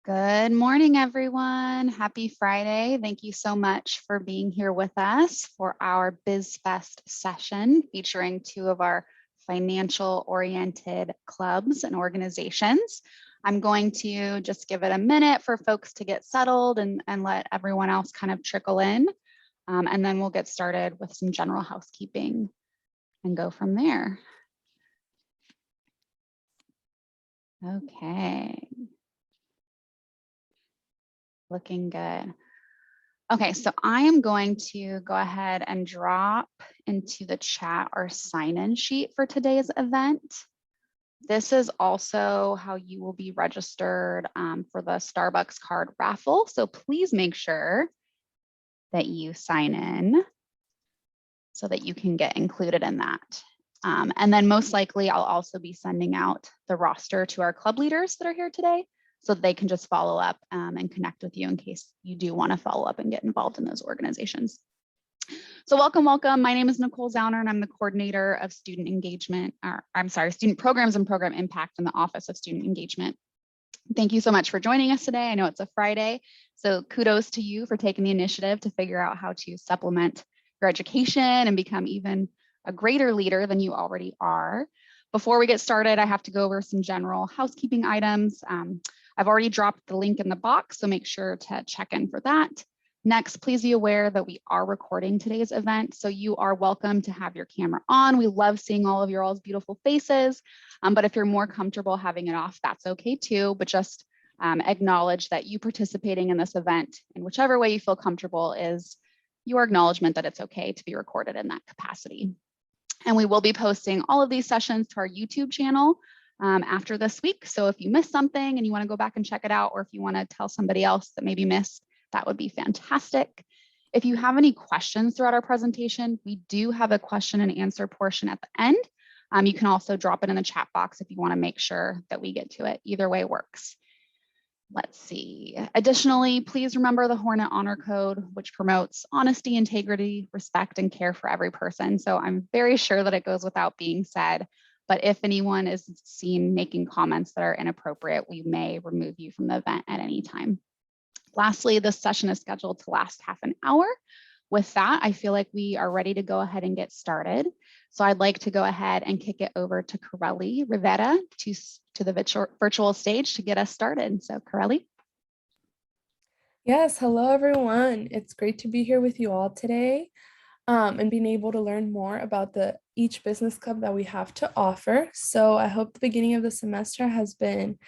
Good morning, everyone. Happy Friday. Thank you so much for being here with us for our BizFest session featuring two of our financial-oriented clubs and organizations. I'm going to just give it a minute for folks to get settled and let everyone else kind of trickle in. And then we'll get started with some general housekeeping and go from there. Okay. Looking good. Okay, so I am going to go ahead and drop into the chat our sign-in sheet for today's event. This is also how you will be registered for the Starbucks card raffle. So please make sure that you sign in so that you can get included in that. And then most likely I'll also be sending out the roster to our club leaders that are here today, so they can just follow up and connect with you in case you do want to follow up and get involved in those organizations. So welcome. My name is Nicole Zauner, and I'm the coordinator of student engagement, student programs and program impact in the Office of Student Engagement. Thank you so much for joining us today. I know it's a Friday, so kudos to you for taking the initiative to figure out how to supplement your education and become even a greater leader than you already are. Before we get started, I have to go over some general housekeeping items. I've already dropped the link in the box, so make sure to check in for that. Next, please be aware that we are recording today's event, so you are welcome to have your camera on. We love seeing all of your all's beautiful faces, but if you're more comfortable having it off, that's okay too, but just acknowledge that you participating in this event in whichever way you feel comfortable is your acknowledgement that it's okay to be recorded in that capacity. And we will be posting all of these sessions to our YouTube channel after this week. So if you missed something and you want to go back and check it out, or if you want to tell somebody else that maybe missed, that would be fantastic. If you have any questions throughout our presentation, we do have a question and answer portion at the end. You can also drop it in the chat box if you want to make sure that we get to it. Either way works. Let's see. Additionally, please remember the Hornet Honor Code, which promotes honesty, integrity, respect, and care for every person. So I'm very sure that it goes without being said, but if anyone is seen making comments that are inappropriate, we may remove you from the event at any time. Lastly, this session is scheduled to last half an hour. With that, I feel like we are ready to go ahead and get started. So I'd like to go ahead and kick it over to Corelli Rivera to the virtual stage to get us started. So Corelli. Yes, hello everyone. It's great to be here with you all today and being able to learn more about each business club that we have to offer. So I hope the beginning of the semester has been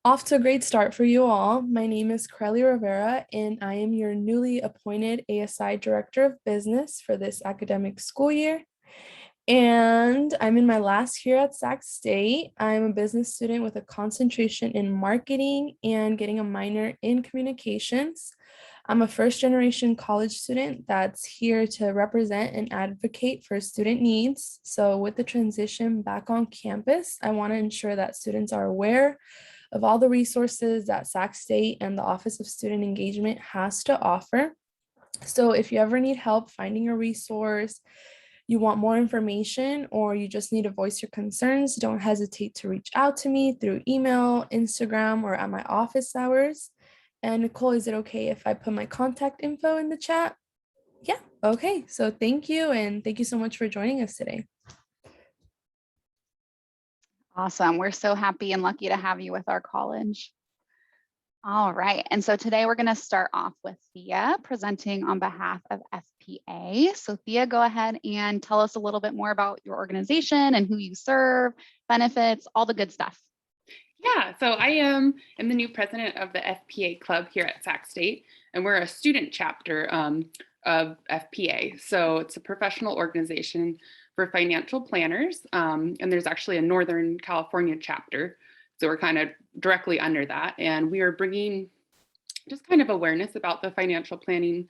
off to a great start for you all. My name is Corelli Rivera, and I am your newly appointed ASI Director of Business for this academic school year. And I'm in my last year at Sac State. I'm a business student with a concentration in marketing and getting a minor in communications. I'm a first-generation college student that's here to represent and advocate for student needs. So with the transition back on campus, I want to ensure that students are aware of all the resources that Sac State and the Office of Student Engagement has to offer. So if you ever need help finding a resource, you want more information, or you just need to voice your concerns, don't hesitate to reach out to me through email, Instagram, or at my office hours. And Nicole, is it okay if I put my contact info in the chat? Yeah, okay. So thank you, and thank you so much for joining us today. Awesome. We're so happy and lucky to have you with our college. All right. And so today we're going to start off with Thea presenting on behalf of FPA. So Thea, go ahead and tell us a little bit more about your organization and who you serve, benefits, all the good stuff. Yeah, so I am the new president of the FPA club here at Sac State, and we're a student chapter of FPA. So it's a professional organization for financial planners, and there's actually a Northern California chapter. So we're kind of directly under that, and we are bringing just kind of awareness about the financial planning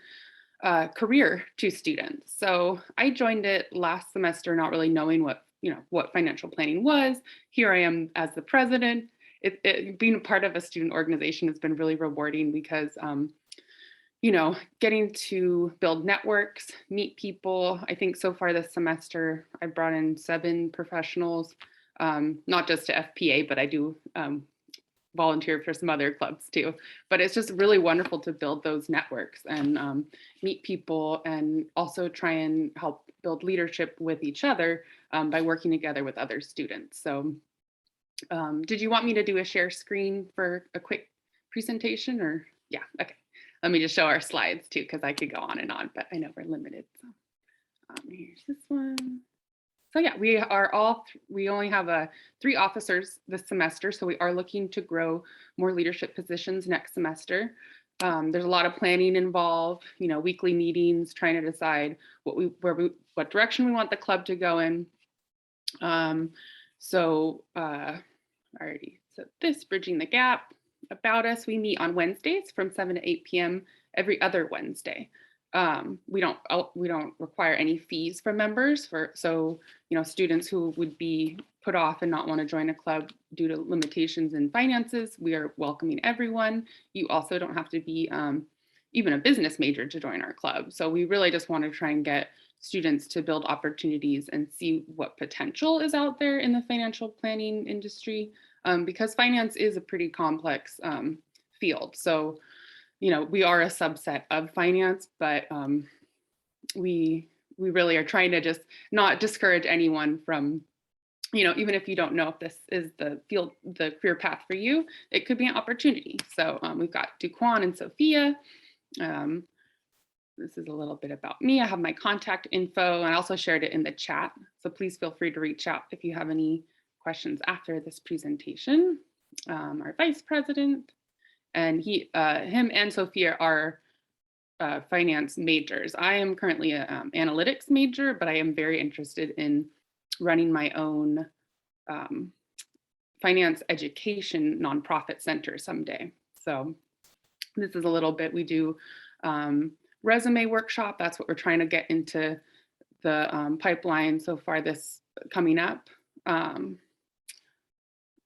career to students. So I joined it last semester, not really knowing what financial planning was. Here I am as the president. Being a part of a student organization has been really rewarding because, getting to build networks, meet people. I think so far this semester, I brought in 7 professionals, not just to FPA, but I do volunteer for some other clubs too. But it's just really wonderful to build those networks and meet people, and also try and help build leadership with each other by working together with other students. So did you want me to do a share screen for a quick presentation, or? Yeah, okay. Let me just show our slides too, because I could go on and on, but I know we're limited. So here's this one. So yeah, we only have 3 officers this semester, so we are looking to grow more leadership positions next semester. There's a lot of planning involved, weekly meetings, trying to decide what direction we want the club to go in. Alrighty, so this Bridging the Gap. About us, we meet on Wednesdays from 7 to 8 p.m. every other Wednesday. We don't require any fees from members so students who would be put off and not want to join a club due to limitations in finances, we are welcoming everyone. You also don't have to be even a business major to join our club. So we really just want to try and get students to build opportunities and see what potential is out there in the financial planning industry, because finance is a pretty complex field. So we are a subset of finance, but we really are trying to just not discourage anyone from, even if you don't know if this is the career path for you, it could be an opportunity. So we've got Duquan and Sophia. This is a little bit about me. I have my contact info, and I also shared it in the chat. So please feel free to reach out if you have any questions after this presentation. Our vice president, and him and Sophia are finance majors. I am currently an analytics major, but I am very interested in running my own finance education nonprofit center someday. So this is a little bit, we do resume workshop. That's what we're trying to get into the pipeline so far this coming up.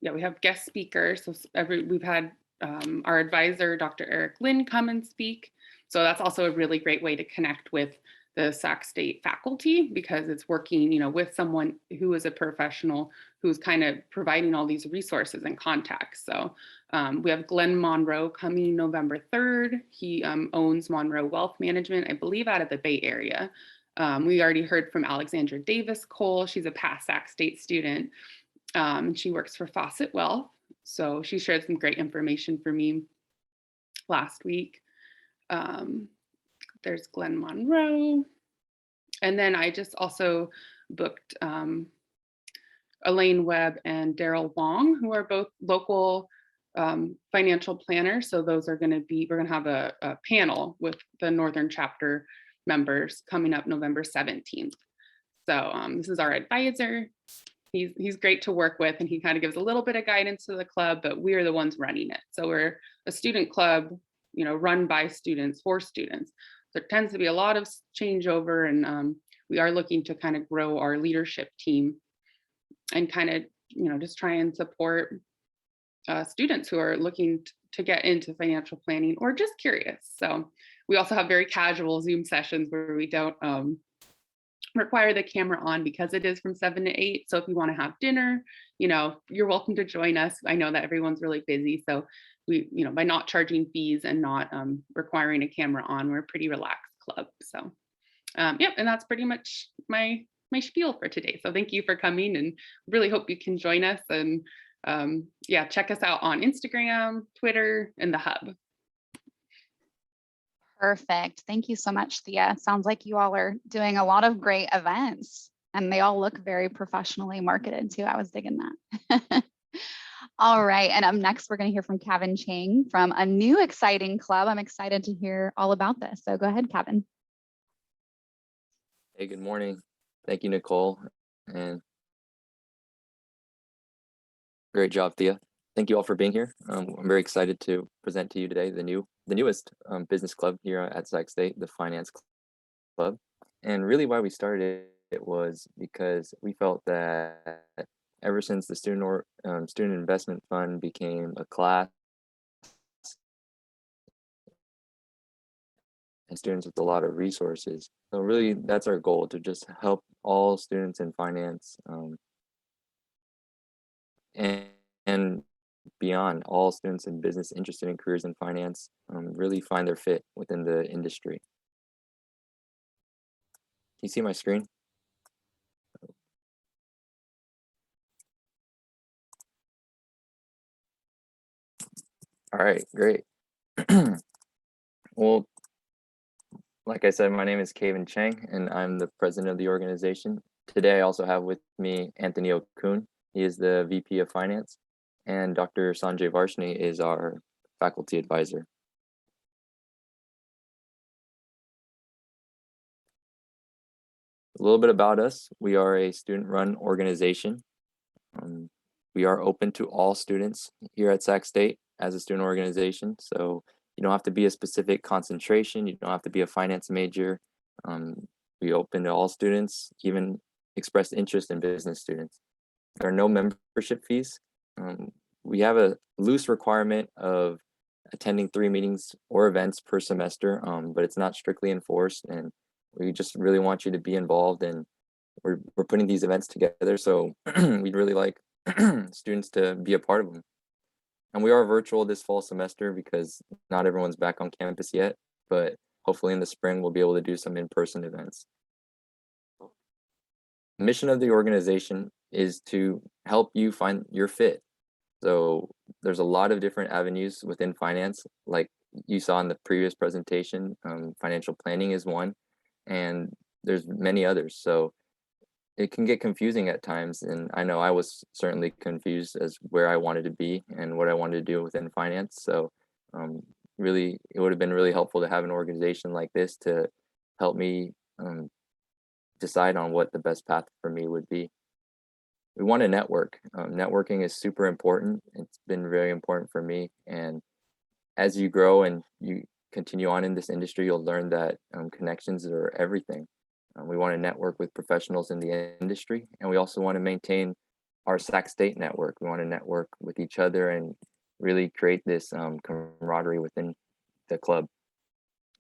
Yeah, we have guest speakers. So we've had our advisor, Dr. Eric Lin, come and speak. So that's also a really great way to connect with the Sac State faculty, because it's working, with someone who is a professional who's kind of providing all these resources and contacts. So we have Glenn Monroe coming November 3rd. He owns Monroe Wealth Management, I believe out of the Bay Area. We already heard from Alexandra Davis Cole. She's a past Sac State student. And she works for Fawcett Wealth. So she shared some great information for me last week. There's Glenn Monroe. And then I just also booked Elaine Webb and Daryl Wong, who are both local financial planners. So those are we're gonna have a panel with the Northern Chapter members coming up November 17th. So this is our advisor. He's great to work with, and he kind of gives a little bit of guidance to the club, but we're the ones running it. So we're a student club, run by students for students. There tends to be a lot of changeover, and we are looking to kind of grow our leadership team and kind of, just try and support students who are looking to get into financial planning or just curious. So we also have very casual Zoom sessions where we don't require the camera on, because it is from 7 to 8. So if you want to have dinner, you're welcome to join us. I know that everyone's really busy. So we, by not charging fees and not requiring a camera on, we're a pretty relaxed club. So yep, and that's pretty much my spiel for today. So thank you for coming, and really hope you can join us. And yeah, check us out on Instagram, Twitter, and the Hub. Perfect. Thank you so much, Thea. Sounds like you all are doing a lot of great events, and they all look very professionally marketed too. I was digging that. All right. And up next, we're going to hear from Kevin Chang from a new exciting club. I'm excited to hear all about this. So go ahead, Kevin. Hey, good morning. Thank you, Nicole. And great job, Thea. Thank you all for being here. I'm very excited to present to you today the newest business club here at Sac State, the Finance Club. And really why we started it was because we felt that ever since the Student Investment Fund became a class and students with a lot of resources. So really that's our goal, to just help all students in finance and beyond, all students in business interested in careers in finance really find their fit within the industry. Can you see my screen? All right, great. Well, like I said, my name is Chang, and I'm the president of the organization. Today, I also have with me Anthony Okun. He is the VP of Finance, and Dr. Sanjay Varshney is our faculty advisor. A little bit about us. We are a student-run organization. We are open to all students here at Sac State as a student organization. So you don't have to be a specific concentration. You don't have to be a finance major. We open to all students, even expressed interest in business students. There are no membership fees. We have a loose requirement of attending 3 meetings or events per semester, but it's not strictly enforced. And we just really want you to be involved, and we're putting these events together. So we'd really like students to be a part of them. And we are virtual this fall semester because not everyone's back on campus yet, but hopefully in the spring we'll be able to do some in-person events. The mission of the organization is to help you find your fit. So there's a lot of different avenues within finance, like you saw in the previous presentation. Financial planning is one, and there's many others. So it can get confusing at times, and I know I was certainly confused as where I wanted to be and what I wanted to do within finance. So really, it would have been really helpful to have an organization like this to help me decide on what the best path for me would be. We want to network. Networking is super important. It's been very important for me. And as you grow and you continue on in this industry, you'll learn that connections are everything. We want to network with professionals in the industry, and we also want to maintain our Sac State network. We want to network with each other and really create this camaraderie within the club.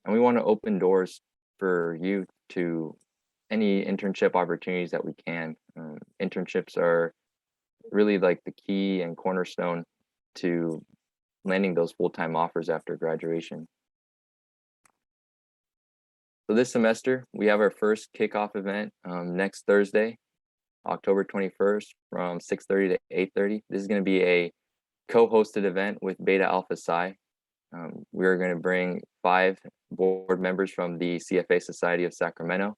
And we want to open doors for you to any internship opportunities that we can. Internships are really like the key and cornerstone to landing those full-time offers after graduation. So this semester, we have our first kickoff event next Thursday, October 21st from 6:30 to 8:30. This is going to be a co-hosted event with Beta Alpha Psi. We're going to bring 5 board members from the CFA Society of Sacramento,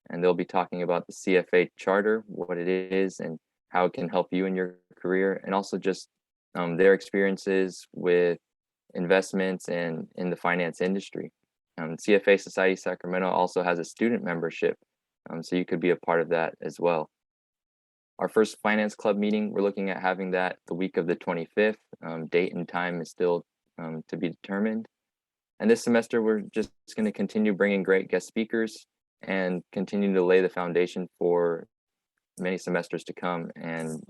and they'll be talking about the CFA charter, what it is, and how it can help you in your career, and also just their experiences with investments and in the finance industry. CFA Society Sacramento also has a student membership, so you could be a part of that as well. Our first finance club meeting, we're looking at having that the week of the 25th. Date and time is still to be determined. And this semester, we're just going to continue bringing great guest speakers and continue to lay the foundation for many semesters to come, and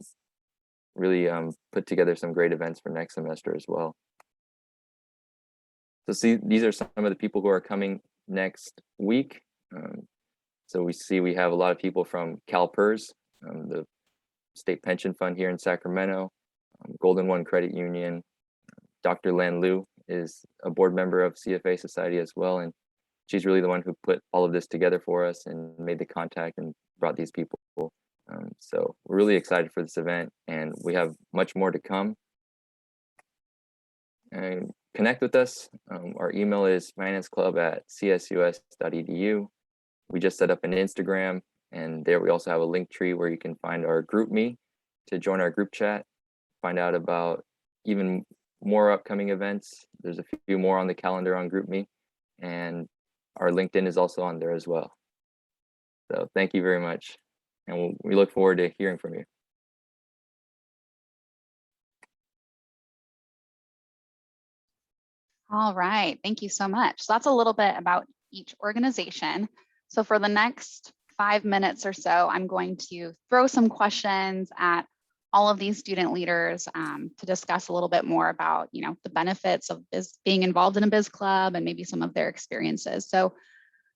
really put together some great events for next semester as well. So see, these are some of the people who are coming next week. So we have a lot of people from CalPERS, the state pension fund here in Sacramento, Golden One Credit Union. Dr. Lan Liu is a board member of CFA Society as well, and she's really the one who put all of this together for us and made the contact and brought these people. So we're really excited for this event, and we have much more to come. And connect with us. Our email is financeclub@csus.edu. We just set up an Instagram, and there we also have a link tree where you can find our group me to join our group chat, find out about even more upcoming events. There's a few more on the calendar on group me, and our LinkedIn is also on there as well. So thank you very much, and we look forward to hearing from you. All right, thank you so much. So that's a little bit about each organization. So for the next 5 minutes or so, I'm going to throw some questions at all of these student leaders to discuss a little bit more about, the benefits of being involved in a biz club and maybe some of their experiences. So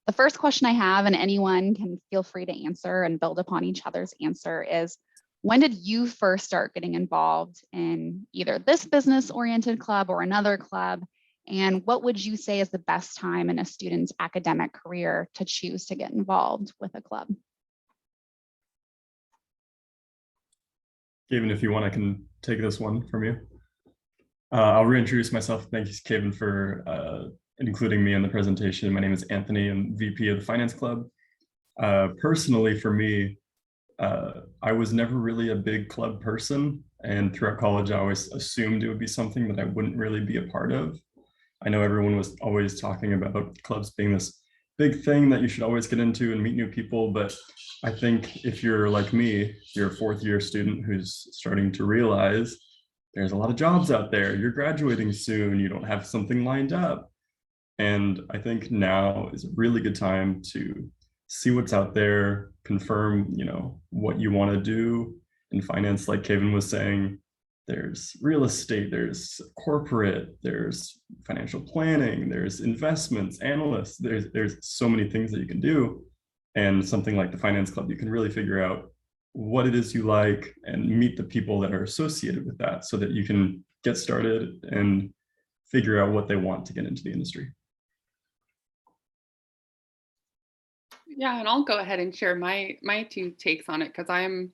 the first question I have, and anyone can feel free to answer and build upon each other's answer, is when did you first start getting involved in either this business-oriented club or another club? And what would you say is the best time in a student's academic career to choose to get involved with a club? Kevin, if you want, I can take this one from you. I'll reintroduce myself. Thank you, Kevin, for including me in the presentation. My name is Anthony. I'm VP of the Finance Club. Personally, for me, I was never really a big club person. And throughout college, I always assumed it would be something that I wouldn't really be a part of. I know everyone was always talking about clubs being this big thing that you should always get into and meet new people. But I think if you're like me, you're a fourth year student who's starting to realize there's a lot of jobs out there. You're graduating soon. You don't have something lined up. And I think now is a really good time to see what's out there, confirm, what you want to do in finance. Like Kevin was saying, there's real estate, there's corporate, there's financial planning, there's investments, analysts, there's so many things that you can do. And something like the Finance Club, you can really figure out what it is you like and meet the people that are associated with that so that you can get started and figure out what they want to get into the industry. Yeah, and I'll go ahead and share my two takes on it because I'm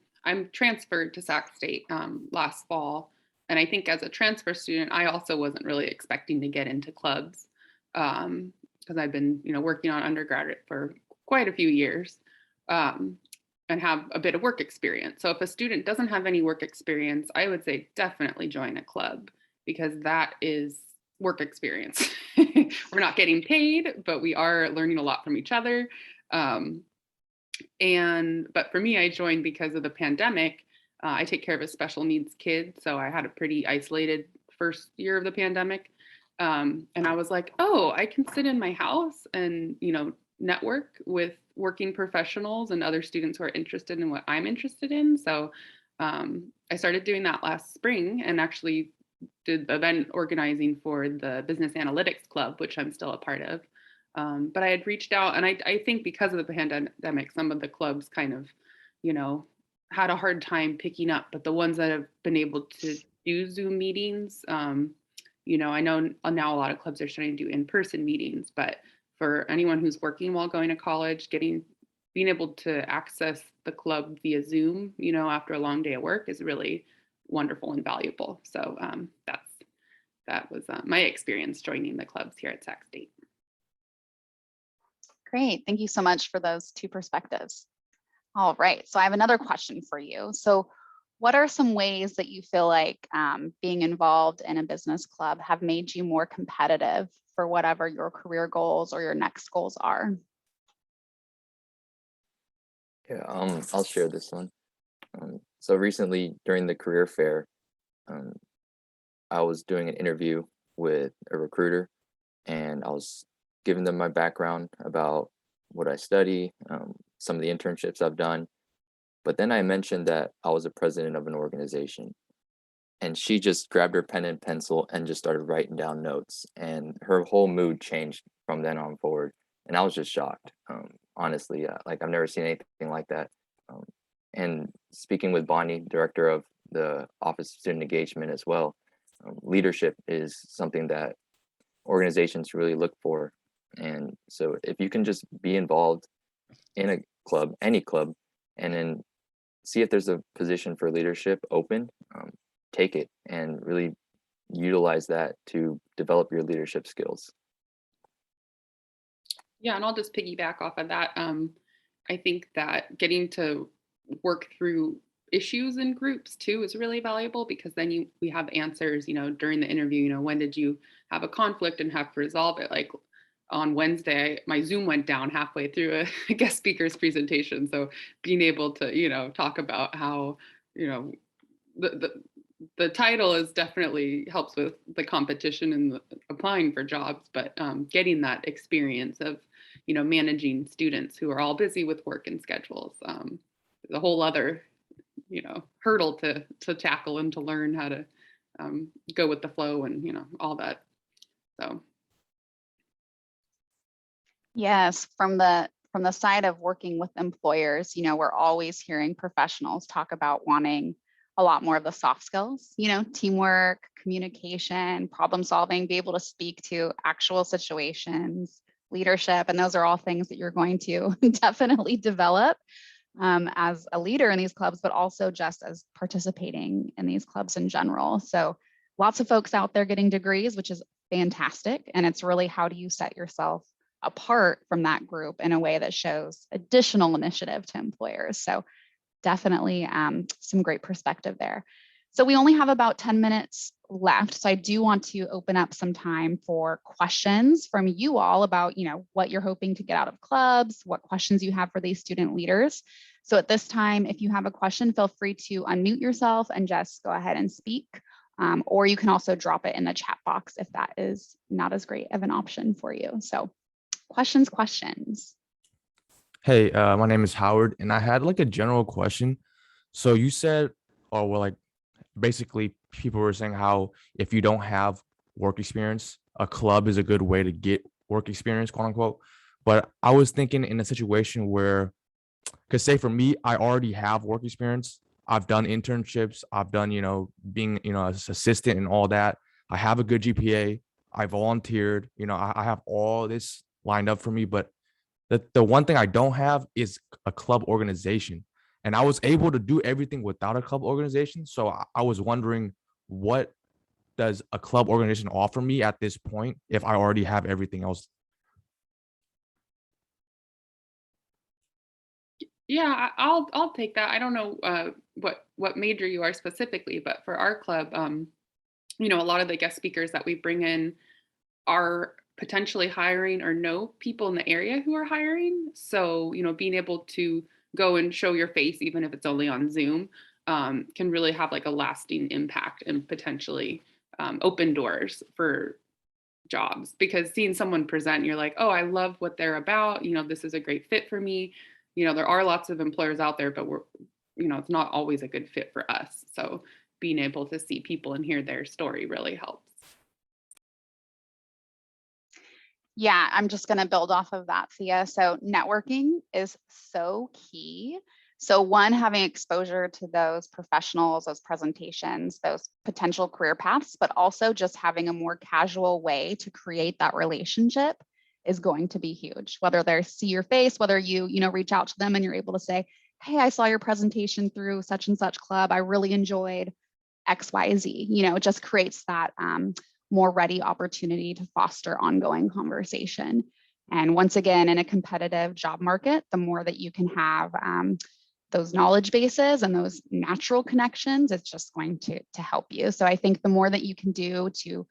transferred to Sac State last fall, and I think as a transfer student, I also wasn't really expecting to get into clubs because I've been working on undergraduate for quite a few years and have a bit of work experience. So if a student doesn't have any work experience, I would say definitely join a club because that is work experience. We're not getting paid, but we are learning a lot from each other. But for me, I joined because of the pandemic. I take care of a special needs kid. So I had a pretty isolated first year of the pandemic. And I was like, oh, I can sit in my house and, network with working professionals and other students who are interested in what I'm interested in. So I started doing that last spring and actually did event organizing for the Business Analytics Club, which I'm still a part of. But I had reached out, and I think because of the pandemic, some of the clubs kind of, had a hard time picking up. But the ones that have been able to do Zoom meetings, I know now a lot of clubs are starting to do in-person meetings. But for anyone who's working while going to college, being able to access the club via Zoom, after a long day of work is really wonderful and valuable. So that was my experience joining the clubs here at Sac State. Great. Thank you so much for those two perspectives. All right. So I have another question for you. So what are some ways that you feel like being involved in a business club have made you more competitive for whatever your career goals or your next goals are? Yeah, I'll share this one. So recently during the career fair, I was doing an interview with a recruiter, and I was giving them my background about what I study, some of the internships I've done. But then I mentioned that I was a president of an organization, and she just grabbed her pen and pencil and just started writing down notes, and her whole mood changed from then on forward. And I was just shocked, honestly. Like I've never seen anything like that. And speaking with Bonnie, director of the Office of Student Engagement as well, leadership is something that organizations really look for. And so if you can just be involved in a club, any club, and then see if there's a position for leadership open, take it and really utilize that to develop your leadership skills. Yeah, and I'll just piggyback off of that. I think that getting to work through issues in groups too is really valuable because then we have answers, during the interview, when did you have a conflict and have to resolve it? Like on Wednesday, my Zoom went down halfway through a guest speaker's presentation. So being able to, talk about how, the title is definitely helps with the competition and applying for jobs, but getting that experience of, managing students who are all busy with work and schedules is a whole other, hurdle to tackle and to learn how to go with the flow and, all that. So. Yes, from the from the side of working with employers, we're always hearing professionals talk about wanting a lot more of the soft skills, teamwork, communication, problem solving, be able to speak to actual situations, leadership. And those are all things that you're going to definitely develop as a leader in these clubs, but also just as participating in these clubs in general. So lots of folks out there getting degrees, which is fantastic. And it's really, how do you set yourself apart from that group in a way that shows additional initiative to employers? So definitely some great perspective there. So we only have about 10 minutes left. So I do want to open up some time for questions from you all about, what you're hoping to get out of clubs, what questions you have for these student leaders. So at this time, if you have a question, feel free to unmute yourself and just go ahead and speak. Or you can also drop it in the chat box if that is not as great of an option for you. So questions. Hey, my name is Howard, and I had like a general question. So you said, basically people were saying how if you don't have work experience, a club is a good way to get work experience, quote unquote. But I was thinking in a situation where, because say for me, I already have work experience. I've done internships. I've done, being, an assistant and all that. I have a good GPA. I volunteered, I have all this lined up for me, but the one thing I don't have is a club organization. And I was able to do everything without a club organization. So I was wondering, what does a club organization offer me at this point if I already have everything else? Yeah, I'll take that. I don't know what major you are specifically, but for our club, a lot of the guest speakers that we bring in are potentially hiring or know people in the area who are hiring. So, being able to go and show your face, even if it's only on Zoom, can really have like a lasting impact and potentially open doors for jobs. Because seeing someone present, you're like, oh, I love what they're about. This is a great fit for me. There are lots of employers out there, but it's not always a good fit for us. So being able to see people and hear their story really helps. Yeah, I'm just going to build off of that, Thea. So networking is so key. So one, having exposure to those professionals, those presentations, those potential career paths, but also just having a more casual way to create that relationship is going to be huge. Whether they see your face, whether you, reach out to them and you're able to say, hey, I saw your presentation through such and such club. I really enjoyed XYZ, it just creates that more ready opportunity to foster ongoing conversation. And once again, in a competitive job market, the more that you can have those knowledge bases and those natural connections, it's just going to help you. So I think the more that you can do to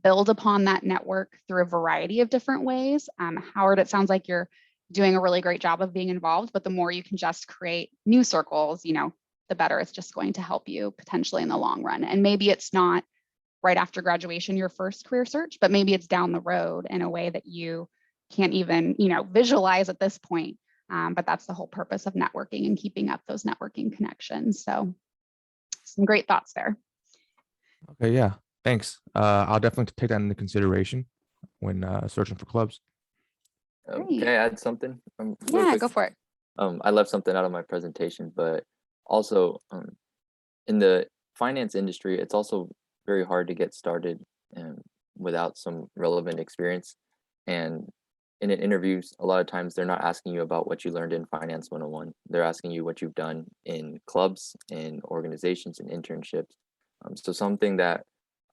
build upon that network through a variety of different ways. Howard, it sounds like you're doing a really great job of being involved, but the more you can just create new circles, the better it's just going to help you potentially in the long run. And maybe it's not right after graduation, your first career search, but maybe it's down the road in a way that you can't even, visualize at this point. But that's the whole purpose of networking and keeping up those networking connections. So some great thoughts there. Okay, yeah, thanks. I'll definitely take that into consideration when searching for clubs. Great. Can I add something? Yeah, quick? go for it. I left something out of my presentation, but also in the finance industry, it's also very hard to get started without some relevant experience. And in an interview, a lot of times they're not asking you about what you learned in Finance 101. They're asking you what you've done in clubs, in organizations, and internships. So something that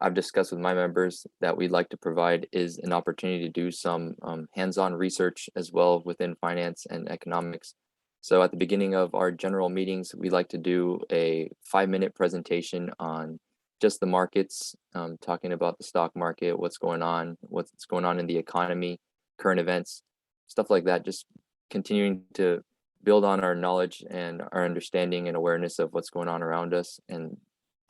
I've discussed with my members that we'd like to provide is an opportunity to do some hands-on research as well within finance and economics. So at the beginning of our general meetings, we like to do a 5-minute presentation on just the markets, talking about the stock market, what's going on in the economy, current events, stuff like that, just continuing to build on our knowledge and our understanding and awareness of what's going on around us. And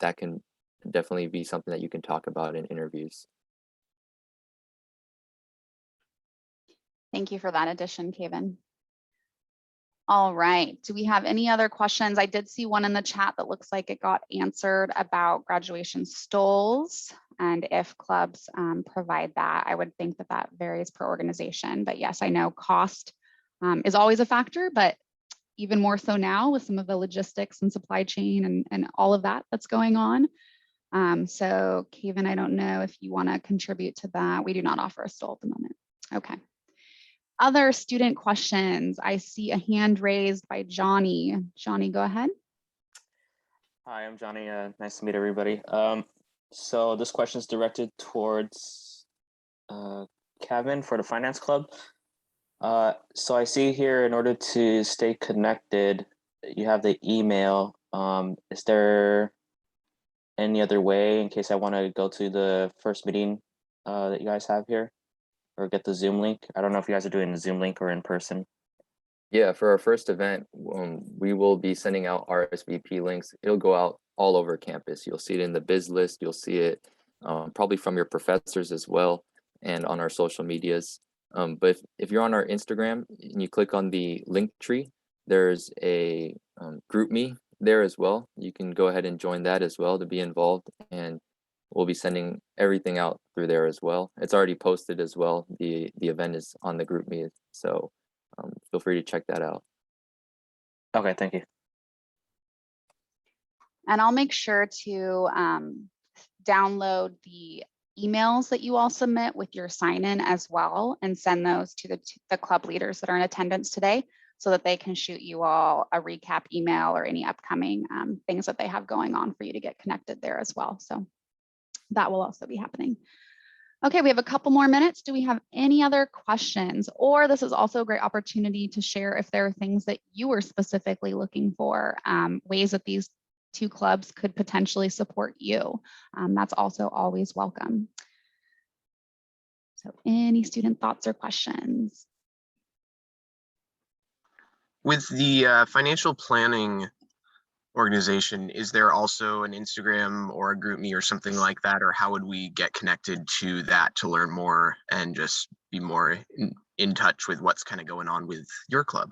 that can definitely be something that you can talk about in interviews. Thank you for that addition, Kevin. All right, do we have any other questions? I did see one in the chat that looks like it got answered about graduation stoles and if clubs provide that. I would think that that varies per organization, but yes, I know cost is always a factor, but even more so now with some of the logistics and supply chain and all of that that's going on. So Kevin, I don't know if you want to contribute to that. We do not offer a stole at the moment. Okay. Other student questions. I see a hand raised by Johnny. Johnny, go ahead. Hi, I'm Johnny. Nice to meet everybody. So this question is directed towards Kevin for the Finance Club. So I see here, in order to stay connected, you have the email. Is there any other way in case I want to go to the first meeting that you guys have here, or get the Zoom link? I don't know if you guys are doing the Zoom link or in person. Yeah, for our first event, we will be sending out RSVP links. It'll go out all over campus. You'll see it in the biz list. You'll see it probably from your professors as well, and on our social medias. But if you're on our Instagram and you click on the link tree, there's a group me there as well. You can go ahead and join that as well to be involved, and we'll be sending everything out through there as well. It's already posted as well. The event is on the group me, so feel free to check that out. Okay, thank you. And I'll make sure to download the emails that you all submit with your sign-in as well, and send those to the club leaders that are in attendance today, so that they can shoot you all a recap email or any upcoming things that they have going on for you to get connected there as well. So that will also be happening. Okay, we have a couple more minutes. Do we have any other questions? Or this is also a great opportunity to share if there are things that you were specifically looking for, ways that these two clubs could potentially support you. That's also always welcome. So any student thoughts or questions? With the financial planning organization, is there also an Instagram or a group me or something like that, or how would we get connected to that to learn more and just be more in touch with what's kind of going on with your club?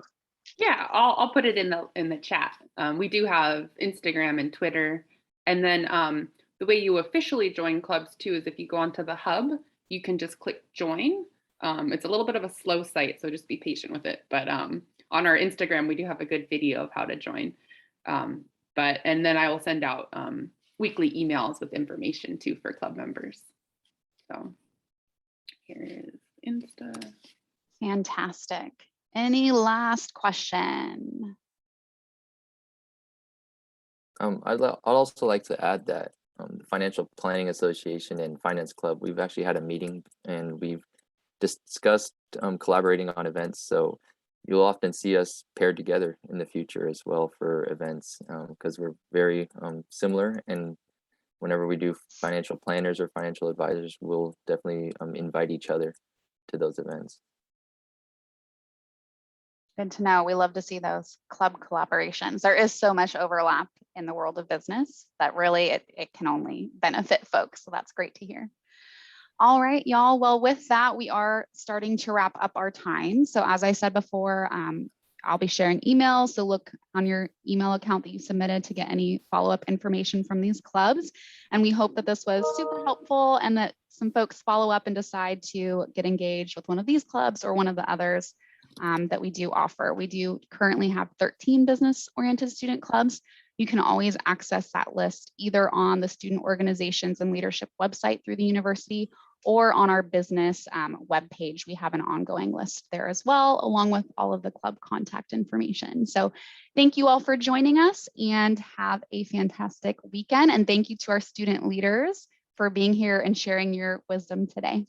Yeah, I'll put it in the chat. We do have Instagram and Twitter, and then the way you officially join clubs too is if you go onto the hub, you can just click join. It's a little bit of a slow site, so just be patient with it. But on our Instagram, we do have a good video of how to join. And then I will send out weekly emails with information too for club members. So here is Insta. Fantastic. Any last question? I'd also like to add that the Financial Planning Association and Finance Club, we've actually had a meeting and we've discussed collaborating on events. So you'll often see us paired together in the future as well for events, because we're very similar. And whenever we do financial planners or financial advisors, we'll definitely invite each other to those events. Good to know. We love to see those club collaborations. There is so much overlap in the world of business that really it can only benefit folks. So that's great to hear. All right, y'all. Well, with that, we are starting to wrap up our time. So as I said before, I'll be sharing emails. So look on your email account that you submitted to get any follow-up information from these clubs. And we hope that this was super helpful and that some folks follow up and decide to get engaged with one of these clubs or one of the others that we do offer. We do currently have 13 business-oriented student clubs. You can always access that list either on the student organizations and leadership website through the university or on our business webpage. We have an ongoing list there as well, along with all of the club contact information. So thank you all for joining us and have a fantastic weekend. And thank you to our student leaders for being here and sharing your wisdom today.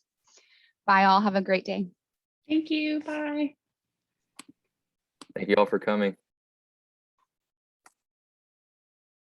Bye all, have a great day. Thank you, bye. Thank you all for coming.